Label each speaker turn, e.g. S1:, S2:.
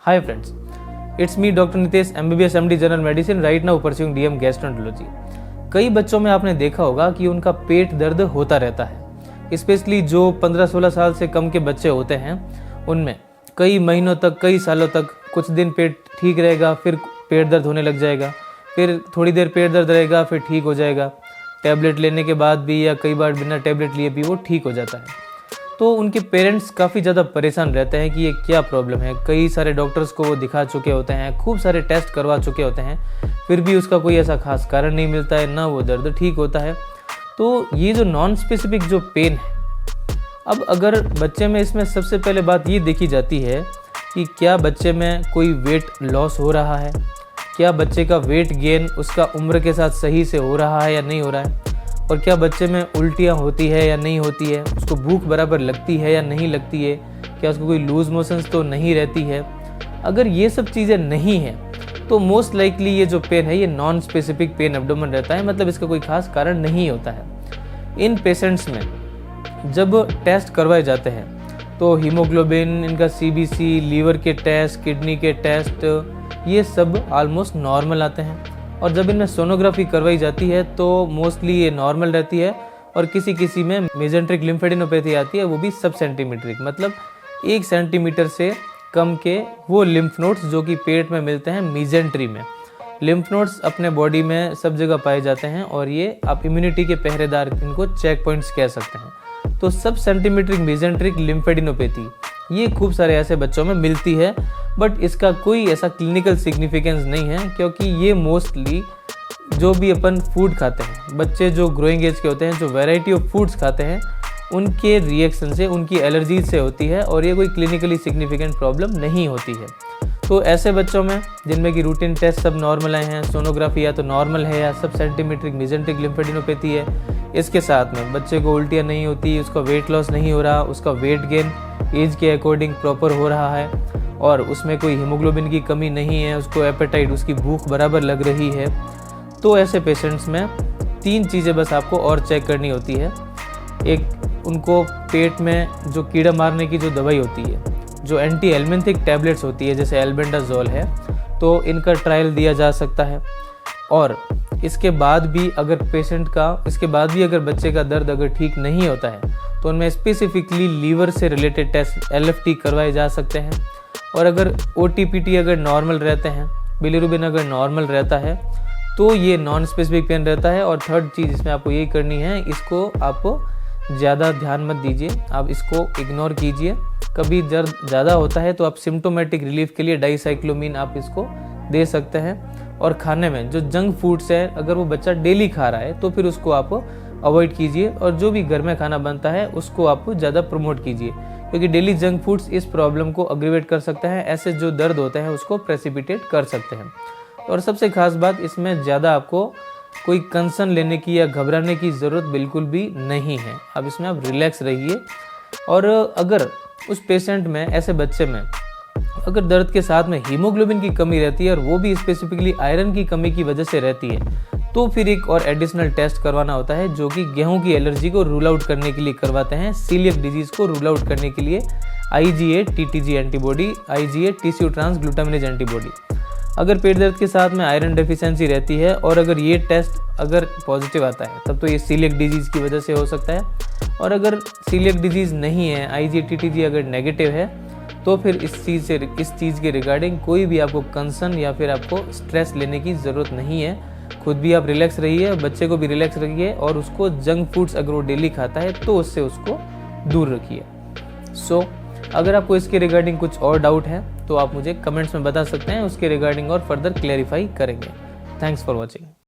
S1: Hi friends, it's me Dr. Nitesh, MBBS MD General Medicine, right now pursuing DM Gastroenterology। कई बच्चों में आपने देखा होगा कि उनका पेट दर्द होता रहता है, स्पेशली जो 15-16 साल से कम के बच्चे होते हैं उनमें कई महीनों तक, कई सालों तक कुछ दिन पेट ठीक रहेगा, फिर पेट दर्द होने लग जाएगा, फिर थोड़ी देर पेट दर्द रहेगा, फिर ठीक हो जाएगा। टैबलेट लेने के बाद भी या कई बार बिना टैबलेट लिए भी वो ठीक हो जाता है। तो उनके पेरेंट्स काफ़ी ज़्यादा परेशान रहते हैं कि ये क्या प्रॉब्लम है। कई सारे डॉक्टर्स को वो दिखा चुके होते हैं, खूब सारे टेस्ट करवा चुके होते हैं, फिर भी उसका कोई ऐसा खास कारण नहीं मिलता है, ना वो दर्द ठीक होता है। तो ये जो नॉन स्पेसिफिक जो पेन है, अब अगर बच्चे में इसमें सबसे पहले बात ये देखी जाती है कि क्या बच्चे में कोई वेट लॉस हो रहा है, क्या बच्चे का वेट गेन उसका उम्र के साथ सही से हो रहा है या नहीं हो रहा है, और क्या बच्चे में उल्टियाँ होती है या नहीं होती है, उसको भूख बराबर लगती है या नहीं लगती है, क्या उसको कोई लूज मोशंस तो नहीं रहती है। अगर ये सब चीज़ें नहीं हैं तो मोस्ट लाइकली ये जो पेन है ये नॉन स्पेसिफिक पेन एब्डोमेन रहता है, मतलब इसका कोई खास कारण नहीं होता है। इन पेशेंट्स में जब टेस्ट करवाए जाते हैं तो हीमोग्लोबिन, इनका CBC, लीवर के टेस्ट, किडनी के टेस्ट, ये सब ऑलमोस्ट नॉर्मल आते हैं। और जब इनमें सोनोग्राफी करवाई जाती है तो मोस्टली ये नॉर्मल रहती है, और किसी किसी में मेजेंट्रिक लिम्फेडिनोपैथी आती है, वो भी सब सेंटीमीट्रिक, मतलब 1 सेंटीमीटर से कम के वो लिम्फ नोड्स जो कि पेट में मिलते हैं मीजेंट्री में। लिम्फ नोड्स अपने बॉडी में सब जगह पाए जाते हैं और ये आप इम्यूनिटी के पहरेदार, इनको चेक पॉइंट्स कह सकते हैं। तो सब सेंटीमीट्रिक मेजेंट्रिक लिम्फेडिनोपैथी ये खूब सारे ऐसे बच्चों में मिलती है, बट इसका कोई ऐसा क्लिनिकल सिग्निफिकेंस नहीं है, क्योंकि ये मोस्टली जो भी अपन फूड खाते हैं, बच्चे जो ग्रोइंग एज के होते हैं, जो वैरायटी ऑफ फूड्स खाते हैं, उनके रिएक्शन से, उनकी एलर्जीज से होती है, और ये कोई क्लिनिकली सिग्निफिकेंट प्रॉब्लम नहीं होती है। तो ऐसे बच्चों में जिनमें कि रूटीन टेस्ट सब नॉर्मल आए हैं, सोनोग्राफी या तो नॉर्मल है या सब सेंटीमीट्रिक मेजेंट्रिक लिम्फेडिनोपैथी है, इसके साथ में बच्चे को उल्टियाँ नहीं होती, उसका वेट लॉस नहीं हो रहा, उसका वेट गेन एज के अकॉर्डिंग प्रॉपर हो रहा है, और उसमें कोई हीमोग्लोबिन की कमी नहीं है, उसको एपेटाइट, उसकी भूख बराबर लग रही है, तो ऐसे पेशेंट्स में 3 चीज़ें बस आपको और चेक करनी होती है। एक, उनको पेट में जो कीड़ा मारने की जो दवाई होती है, जो एंटी एल्मेंथिक टैबलेट्स होती है, जैसे एल्बेंडाजोल है, तो इनका ट्रायल दिया जा सकता है। और इसके बाद भी अगर बच्चे का दर्द अगर ठीक नहीं होता है तो उनमें स्पेसिफिकली लीवर से रिलेटेड टेस्ट LFT करवाए जा सकते हैं। और अगर OTPT अगर नॉर्मल रहते हैं, बिलिरुबिन अगर नॉर्मल रहता है, तो ये नॉन स्पेसिफिक पेन रहता है। और थर्ड चीज़ इसमें आपको ये करनी है, इसको आप ज़्यादा ध्यान मत दीजिए, आप इसको इग्नोर कीजिए। कभी दर्द ज़्यादा होता है तो आप सिम्टोमेटिक रिलीफ के लिए डाइसाइक्लोमीन आप इसको दे सकते हैं। और खाने में जो जंक फूड्स है, अगर वो बच्चा डेली खा रहा है तो फिर उसको आप अवॉइड कीजिए, और जो भी घर में खाना बनता है उसको आप ज़्यादा प्रमोट कीजिए, क्योंकि डेली जंक फूड्स इस प्रॉब्लम को अग्रीवेट कर सकते हैं, ऐसे जो दर्द होते हैं उसको प्रेसिपिटेट कर सकते हैं। और सबसे खास बात, इसमें ज़्यादा आपको कोई कंसर्न लेने की या घबराने की ज़रूरत बिल्कुल भी नहीं है। अब इसमें आप रिलैक्स रहिए। और अगर उस पेशेंट में, ऐसे बच्चे में अगर दर्द के साथ में हीमोग्लोबिन की कमी रहती है, और वो भी स्पेसिफिकली आयरन की कमी की वजह से रहती है, तो फिर एक और एडिशनल टेस्ट करवाना होता है, जो कि गेहूं की एलर्जी को रूल आउट करने के लिए करवाते हैं, सीलियक डिजीज़ को रूल आउट करने के लिए IgA TTG antibody, IgA tissue transglutaminase antibody. अगर पेट दर्द के साथ में आयरन डेफिशिएंसी रहती है और अगर ये टेस्ट अगर पॉजिटिव आता है, तब तो ये सीलियक डिजीज़ की वजह से हो सकता है। और अगर सीलियक डिजीज़ नहीं है, IgA TTG अगर नेगेटिव है, तो फिर इस चीज़ के रिगार्डिंग कोई भी आपको कंसर्न या फिर आपको स्ट्रेस लेने की ज़रूरत नहीं है। खुद भी आप रिलैक्स रहिए, बच्चे को भी रिलैक्स रखिए, और उसको जंक फूड्स अगर वो डेली खाता है तो उससे उसको दूर रखिए। सो अगर आपको इसके रिगार्डिंग कुछ और डाउट है तो आप मुझे कमेंट्स में बता सकते हैं, उसके रिगार्डिंग और फर्दर क्लैरिफाई करेंगे। Thanks for watching.